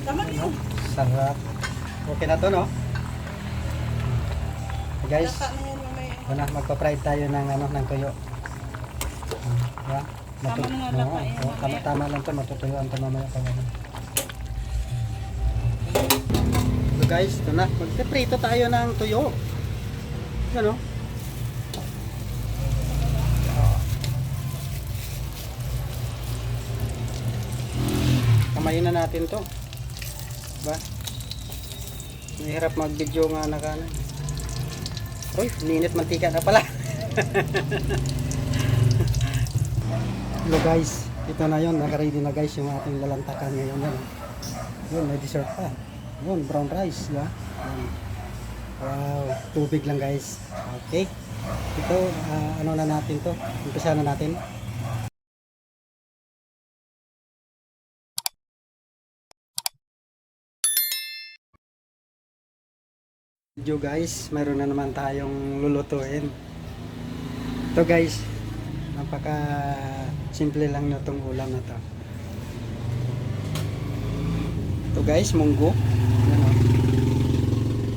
Ano? Sarap. Okay na to, no? Guys, ano, magpa-fried tayo ng ano, ng tuyo. Yeah. Tama na nga lapa eh. Tama lang to, matutuyuan to mamaya pag ano. So guys, ito na. Magpiprito tayo ng tuyo. Ano? Kamayin na natin to. Ba? Mahirap mag-video nga na kanan. Uy, ninit mantika na pala. Hello guys, ito na yun. Naka-ready na guys yung ating lalantakan ngayon. Yun, may dessert pa. Yun, brown rice. Diba? Yun. Wow, tubig lang guys. Okay. Ito, ano na natin to? Umpisa na natin. Video guys, mayroon na naman tayong lulutuin. Ito guys, napaka simple lang na itong ulam na to. Ito guys, munggo. Ano?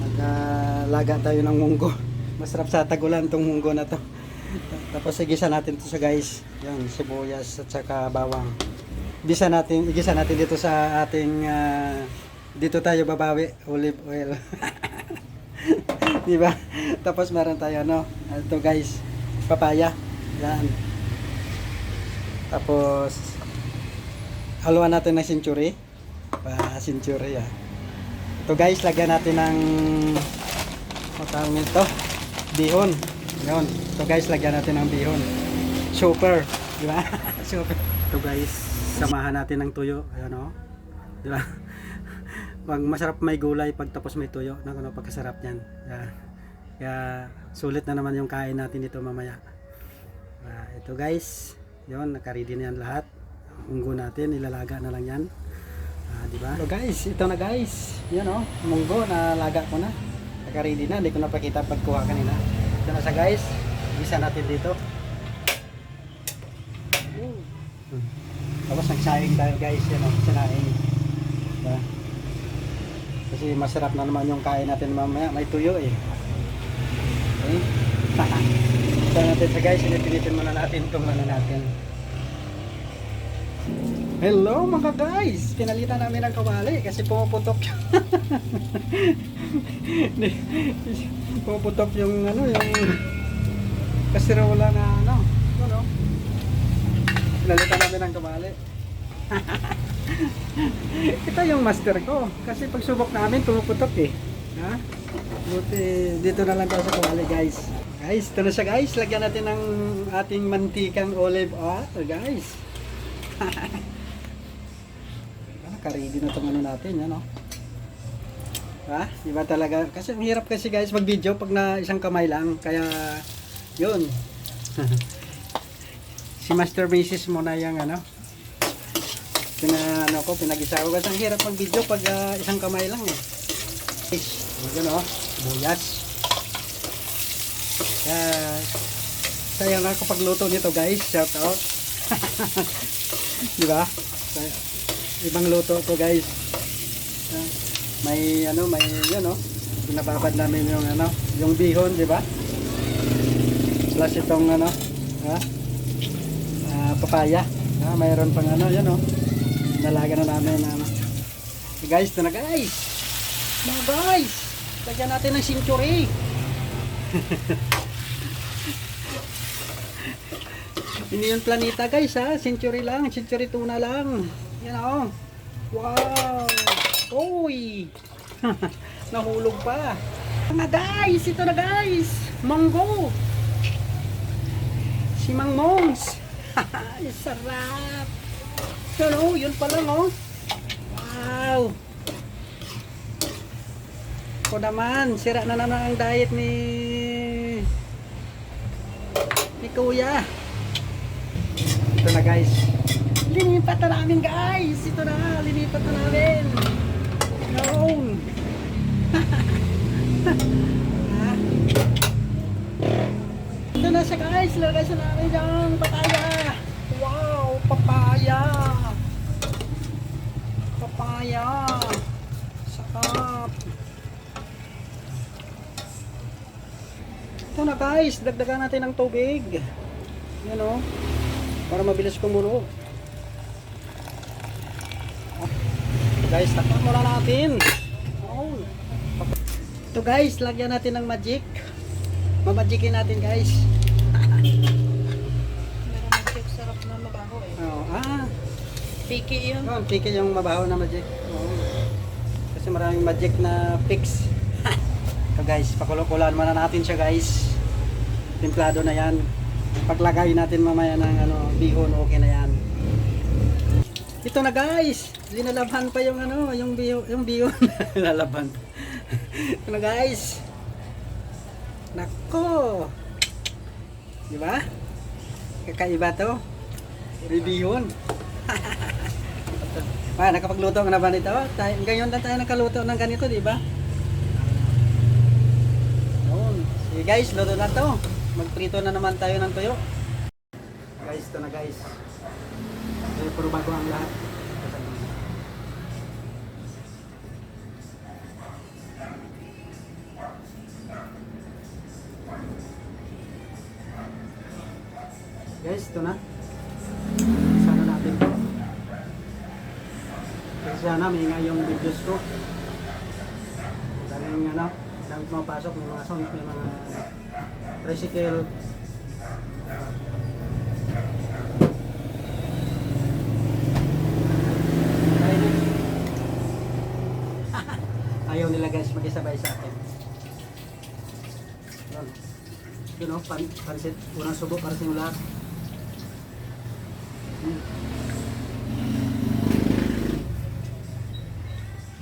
Naglaga tayo ng munggo. Masarap sa tagulan itong munggo na to. Tapos igisa natin to sa guys. Yan, sibuyas at saka bawang. Igisa natin dito sa ating dito tayo babawi, olive oil. Diba? Tapos meron tayo ano, ito guys, papaya. Yan. Tapos haluan natin ng century. Century ah. Ito guys, lagyan natin ng tawag nito, bihon. Yan. Ito guys, lagyan natin ng bihon. Super, di ba? Super. Ito guys, samahan natin ng tuyo. Ayan oh. Di ba? Pag masarap may gulay, pag tapos may tuyo, naku, pagkasarap niyan. Kaya sulit na naman yung kain natin dito mamaya. Ito guys, yun, naka-ready na yan lahat. Munggo natin, ilalaga na lang yan. Diba? So guys, ito na guys. Yan oh, munggo, nalaga ko na. Naka-ready na, hindi ko napakita pagkuha kanina. Ito na sa guys, isa natin dito. Tapos nagsaing tayo guys, yan oh, sinaing. Diba? Kasi masarap na naman yung kain natin mamaya, may tuyo eh. Okay? Ito natin sa guys, pinipinitin muna natin itong ano natin. Hello mga guys! Pinalitan namin ng kawali kasi pumuputok yung pumuputok yung ano, yung kasirola na ano. Ano? Pinalitan namin ng kawali. Ito yung master ko kasi pagsubok namin pumuputok eh. Ha? Buti dito na lang tayo sa kawali guys. Guys, ito na siya guys. Lagyan natin ng ating mantikang olive oil guys. Naka-ready na itong ano natin. Yan o. Ha? Diba talaga? Kasi ang hirap kasi guys mag-video pag na isang kamay lang. Kaya yun. Si Master Mrs. mo na yung ano. Pinag-isa ko kasi ang hirap mag-video pag isang kamay lang eh. Yan o, buyas. Sayang na kapag luto nito guys, shout out. Diba? Ibang luto to guys. May ano, may yan o, pinababad namin yung ano, yung bihon, diba? Plus itong ano, papaya. Mayroon pang ano, yan o. Nalaga na namin ano. Guys, ito na guys. Mga guys, lagyan natin ng century. Hindi yung planeta guys ha, century lang, century tuna lang. Yan o. Wow. Uy. Nahulog pa. Mga guys, ito na guys. Munggo. Si Mang Mongs. Sarap. Hello, yun pa lang oh. Wow. Ako naman, sira na naman ang diet ni Kuya. Ito na guys. Linipat na namin guys. Ito na, linipat na namin. Noon. Ito na siya guys. Lagay sa namin yung papaya. Wow, papaya. Papaya. Up. Ito na guys, dagdagan natin ng tubig. Yan o. Para mabilis kumulo. Ito guys, takpan muna natin. Oh. Ito guys, lagyan natin ng magic. Mamagikin natin guys. Meron magic, sarap na mabaho eh. Oh, Piki yun. oh, piki yung mabaho na magic. Oh. Kasi maraming magic na fix. Ito guys, pakulo-kulaan muna natin siya guys. Templado na yan. Paglagay natin mamaya ng bihon, okay na yan. Ito na guys, linalaban pa yung yung bihon. Lalaban. Ito na guys. Nako. Di ba? Kakaiba to. Bihon. Nakapagluto ka na ba nito? Ngayon lang tayo nakaluto ng ganito, di ba? Sige guys, luto na to. Magprito na naman tayo ng tuyo. Guys, ito na guys. Puro bago ang lahat. Guys, ito na. Sana natin to. Kasi sana may nga yung videos ko. Dami yung dami pumapasok, may mga sound, may mga tricycle. Ayaw nila guys makisabay sa akin. Yun o, pansit. Unang subo para sa lahat.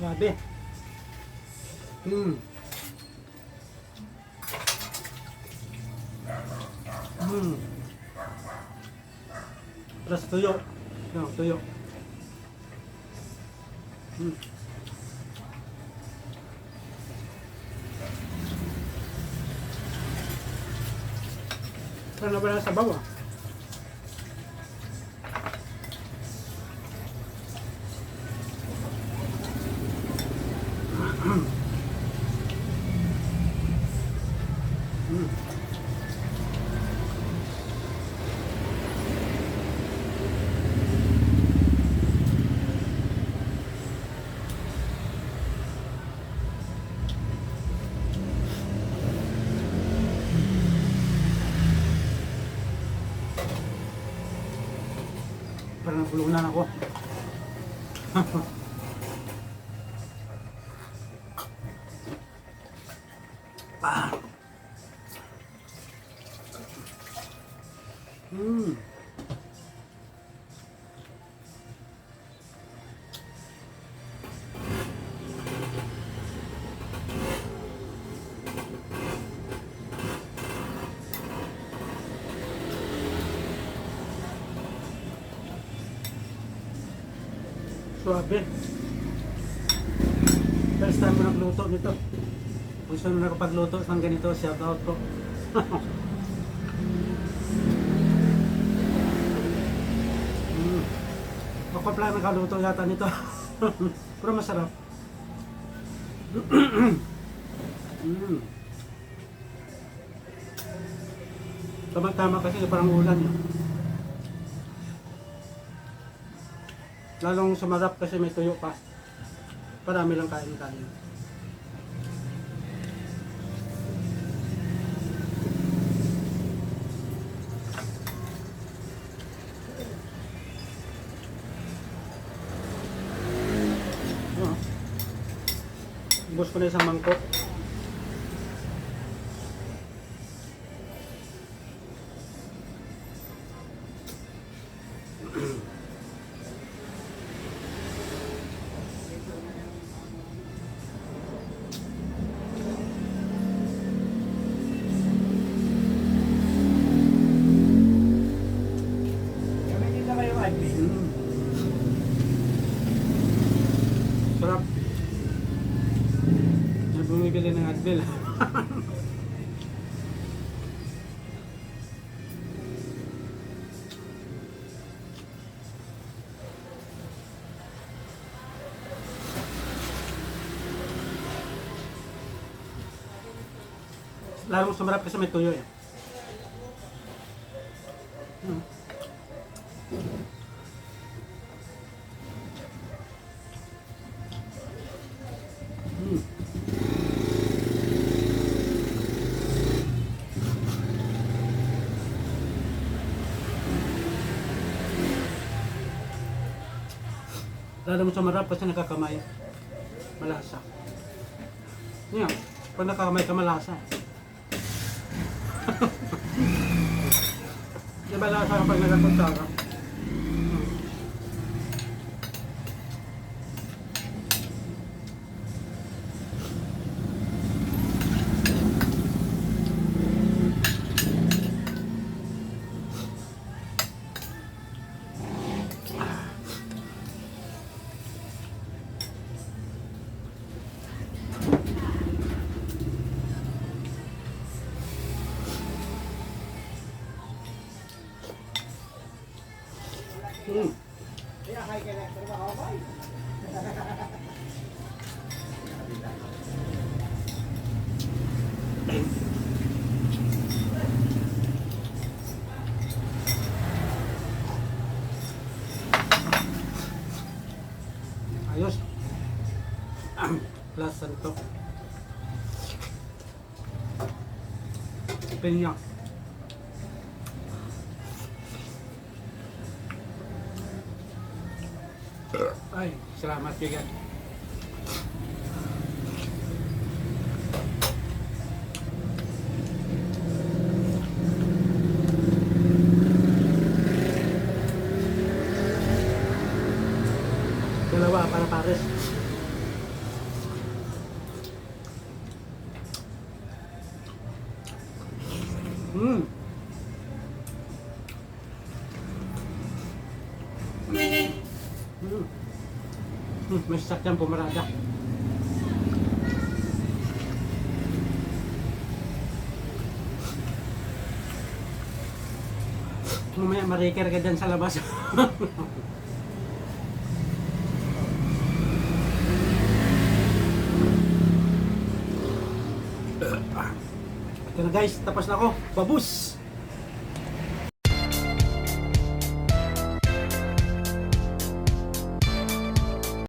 Grabe. Terus tuyo. No, tuyo. Sana ba sa bawah? Parang nabulunan ako. Suabe. First time ko nagluto nito. Kung saan mo nakapagluto ng ganito, shout out po. Ako pala nakaluto yata nito. Pero masarap. Tama-tama kasi parang ulan yun. Lalong sumarap kasi may tuyo pa. Parami lang kain-kain. Ubos ko na isang mangkok. Sarap. Bumibili ng Advil. Lalo mo sumarap kasi may tuyo eh. Mm. Mm. Lalo mo sumarap kasi nakakamay. Malasa. Yan. Pag nakakamay ka malasa. Di ba lasa kapag nagkakutsara? Mm. Ayos. Lasa nito. Pinya. Ay, salamat bigat. Dalawa para pares. Mm. Mm. May sakyan pumarada. Mamaya mariker ka dyan sa labas. Ito na guys, tapos na ako. Babus!